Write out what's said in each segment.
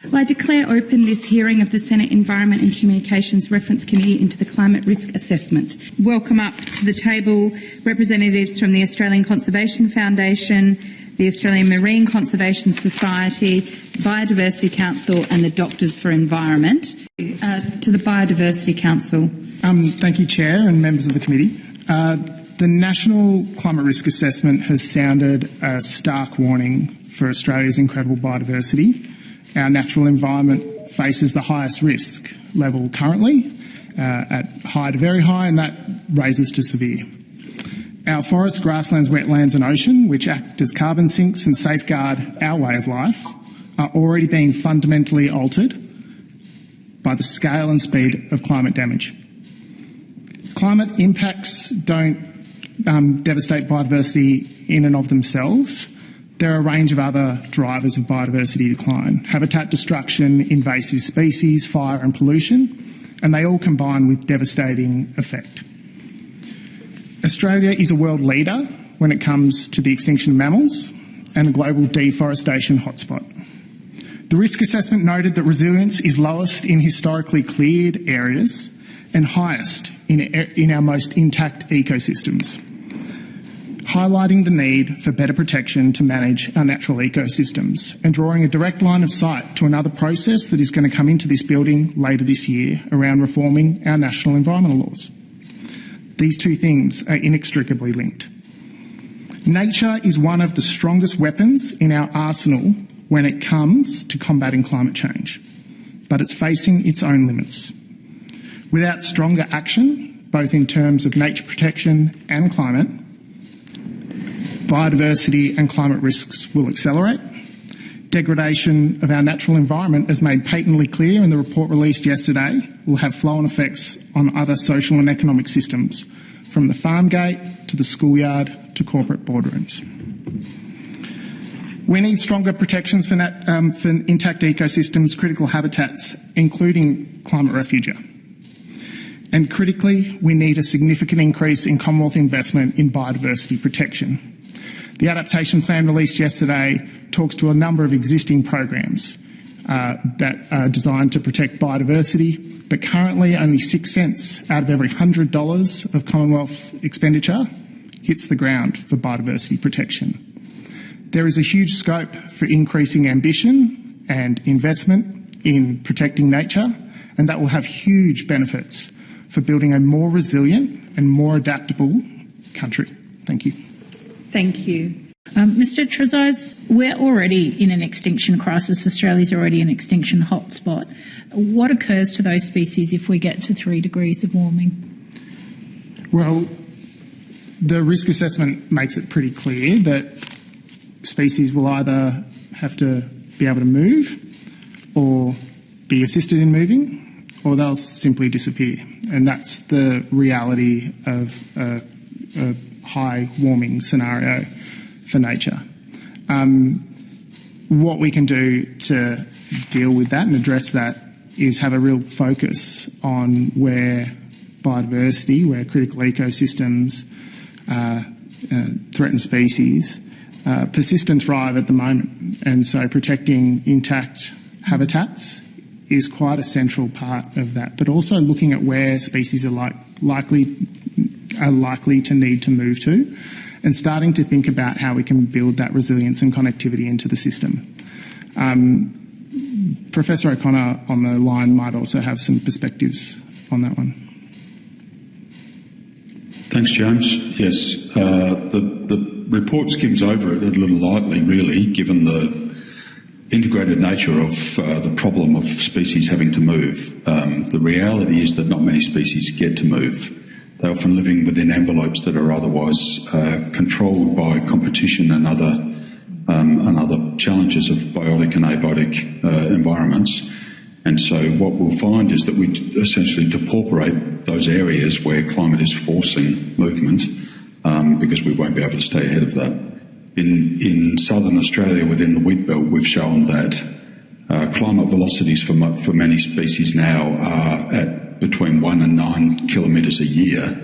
Well, I declare open this hearing of the Senate Environment and Communications Reference Committee into the Climate Risk Assessment. Welcome up to the table representatives from the Australian Conservation Foundation, the Australian Marine Conservation Society, Biodiversity Council and the Doctors for Environment. To the Biodiversity Council. Thank you, Chair and members of the committee. The National Climate Risk Assessment has sounded a stark warning for Australia's incredible biodiversity. Our natural environment faces the highest risk level currently, at high to very high, and that raises to severe. Our forests, grasslands, wetlands and ocean, which act as carbon sinks and safeguard our way of life, are already being fundamentally altered by the scale and speed of climate damage. Climate impacts don't devastate biodiversity in and of themselves. There are a range of other drivers of biodiversity decline: habitat destruction, invasive species, fire and pollution, and they all combine with devastating effect. Australia is a world leader when it comes to the extinction of mammals and a global deforestation hotspot. The risk assessment noted that resilience is lowest in historically cleared areas and highest in our most intact ecosystems, highlighting the need for better protection to manage our natural ecosystems and drawing a direct line of sight to another process that is going to come into this building later this year around reforming our national environmental laws. These two things are inextricably linked. Nature is one of the strongest weapons in our arsenal when it comes to combating climate change, but it's facing its own limits. Without stronger action, both in terms of nature protection and climate, biodiversity and climate risks will accelerate. Degradation of our natural environment, as made patently clear in the report released yesterday, will have flow-on effects on other social and economic systems, from the farm gate to the schoolyard to corporate boardrooms. We need stronger protections for intact ecosystems, critical habitats, including climate refugia. And critically, we need a significant increase in Commonwealth investment in biodiversity protection. The adaptation plan released yesterday talks to a number of existing programs that are designed to protect biodiversity, but currently only 6 cents out of every $100 of Commonwealth expenditure hits the ground for biodiversity protection. There is a huge scope for increasing ambition and investment in protecting nature, and that will have huge benefits for building a more resilient and more adaptable country. Thank you. Thank you. Mr Trezise, we're already in an extinction crisis. Australia's already an extinction hotspot. What occurs to those species if we get to 3 degrees of warming? Well, the risk assessment makes it pretty clear that species will either have to be able to move or be assisted in moving, or they'll simply disappear. And that's the reality of a high warming scenario for nature. What we can do to deal with that and address that is have a real focus on where biodiversity, where critical ecosystems, threatened species persist and thrive at the moment. And so protecting intact habitats is quite a central part of that, but also looking at where species are likely to need to move to, and starting to think about how we can build that resilience and connectivity into the system. Professor O'Connor on the line might also have some perspectives on that one. Thanks, James. Yes, the report skims over it a little lightly, really, given the integrated nature of the problem of species having to move. The reality is that not many species get to move. They're often living within envelopes that are otherwise controlled by competition and other challenges of biotic and abiotic environments. And so what we'll find is that we essentially depauperate those areas where climate is forcing movement because we won't be able to stay ahead of that. In southern Australia, within the wheat belt, we've shown that climate velocities for many species now are at between 1 and 9 kilometres a year,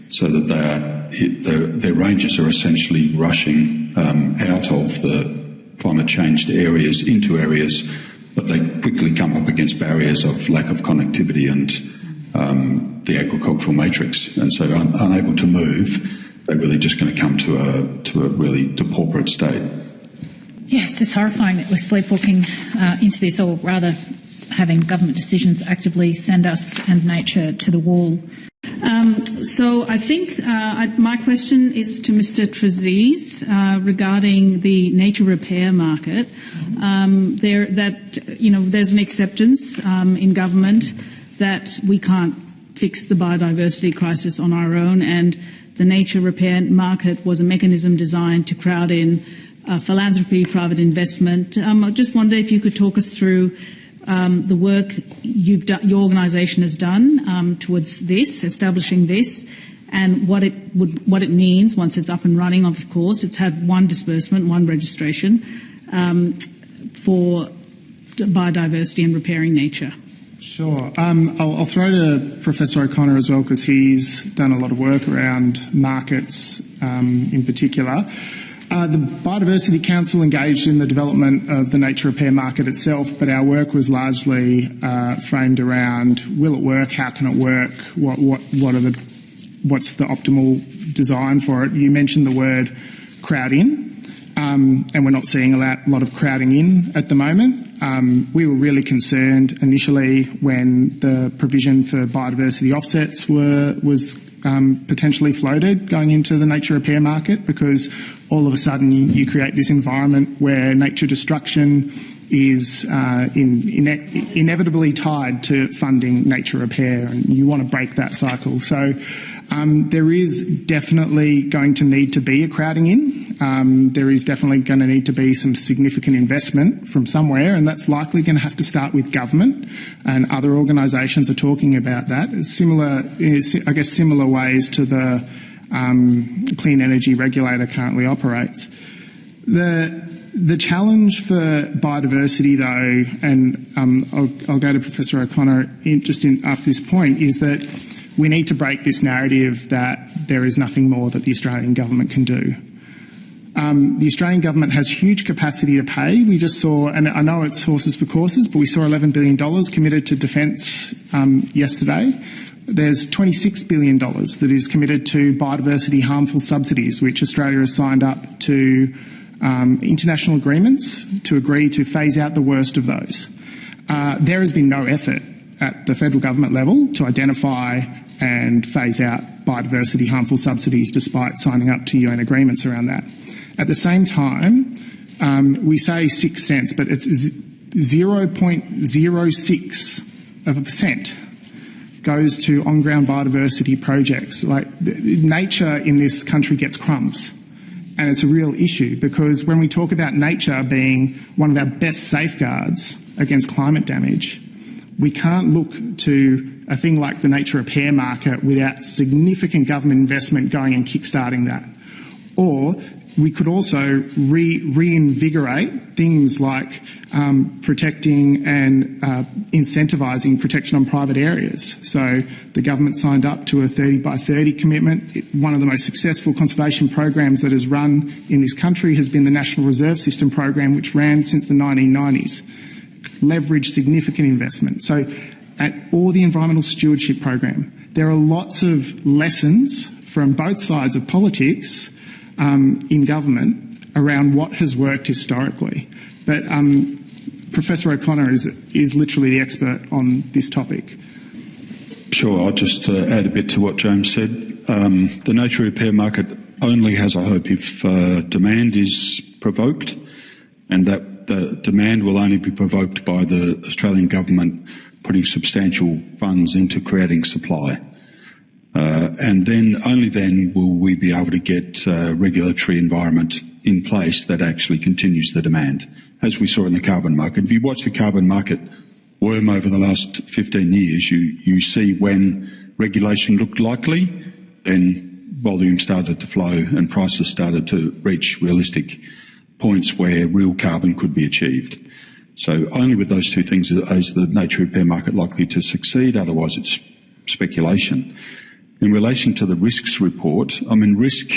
so that their ranges are essentially rushing out of the climate changed areas into areas but they quickly come up against barriers of lack of connectivity and the agricultural matrix, and so unable to move, they're really just going to come to a really depauperate state. Yes, it's horrifying that we're sleepwalking into this, or rather having government decisions actively send us and nature to the wall. So I think my question is to Mr. Trezise regarding the nature repair market. There's an acceptance in government that we can't fix the biodiversity crisis on our own, and the nature repair market was a mechanism designed to crowd in philanthropy, private investment. I just wonder if you could talk us through the work your organisation has done towards this, establishing this, and what it means once it's up and running. Of course, it's had one disbursement, one registration for biodiversity and repairing nature. Sure. I'll throw to Professor O'Connor as well, because he's done a lot of work around markets in particular. The Biodiversity Council engaged in the development of the nature repair market itself, but our work was largely framed around: will it work? How can it work? What's the optimal design for it? You mentioned the word crowd in, and we're not seeing a lot of crowding in at the moment. We were really concerned initially when the provision for biodiversity offsets was potentially floated going into the nature repair market, because all of a sudden you create this environment where nature destruction is inevitably tied to funding nature repair, and you want to break that cycle. So there is definitely going to need to be a crowding in. There is definitely going to need to be some significant investment from somewhere, and that's likely going to have to start with government, and other organisations are talking about that. It's similar ways to the clean energy regulator currently operates. The challenge for biodiversity, though, and I'll go to Professor O'Connor after this point, is that we need to break this narrative that there is nothing more that the Australian government can do. The Australian government has huge capacity to pay. We just saw, and I know it's horses for courses, but we saw $11 billion committed to defence yesterday. There's $26 billion that is committed to biodiversity harmful subsidies, which Australia has signed up to international agreements to agree to phase out the worst of those. There has been no effort at the federal government level to identify and phase out biodiversity harmful subsidies, despite signing up to UN agreements around that. At the same time, we say 6 cents, but it's 0.06% goes to on-ground biodiversity projects. Like, nature in this country gets crumbs, and it's a real issue, because when we talk about nature being one of our best safeguards against climate damage, we can't look to a thing like the nature repair market without significant government investment going and kickstarting that. Or we could also reinvigorate things like protecting and incentivising protection on private areas. So the government signed up to a 30 by 30 commitment. One of the most successful conservation programs that has run in this country has been the National Reserve System program, which ran since the 1990s. Leveraged significant investment. So or the environmental stewardship program. There are lots of lessons from both sides of politics in government around what has worked historically. But Professor O'Connor is literally the expert on this topic. Sure, I'll just add a bit to what James said. The nature repair market only has a hope if demand is provoked, and that the demand will only be provoked by the Australian government putting substantial funds into creating supply. And then, only then will we be able to get a regulatory environment in place that actually continues the demand. As we saw in the carbon market, if you watch the carbon market worm over the last 15 years, you see when regulation looked likely, then volume started to flow and prices started to reach realistic points where real carbon could be achieved. So only with those two things is the nature repair market likely to succeed, otherwise it's speculation. In relation to the risks report, risk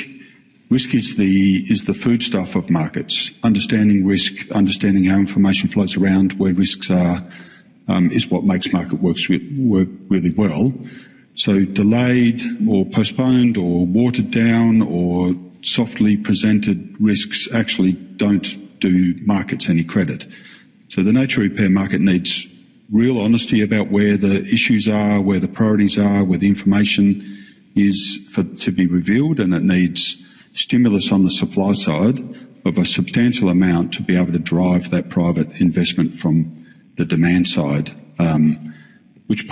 Risk is the foodstuff of markets. Understanding risk, understanding how information flows around, where risks are, is what makes market work really well. So delayed or postponed or watered down or softly presented risks actually don't do markets any credit. So the nature repair market needs real honesty about where the issues are, where the priorities are, where the information is to be revealed, and it needs stimulus on the supply side of a substantial amount to be able to drive that private investment from the demand side, which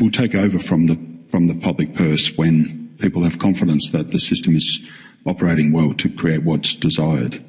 will take over from the public purse when people have confidence that the system is operating well to create what's desired.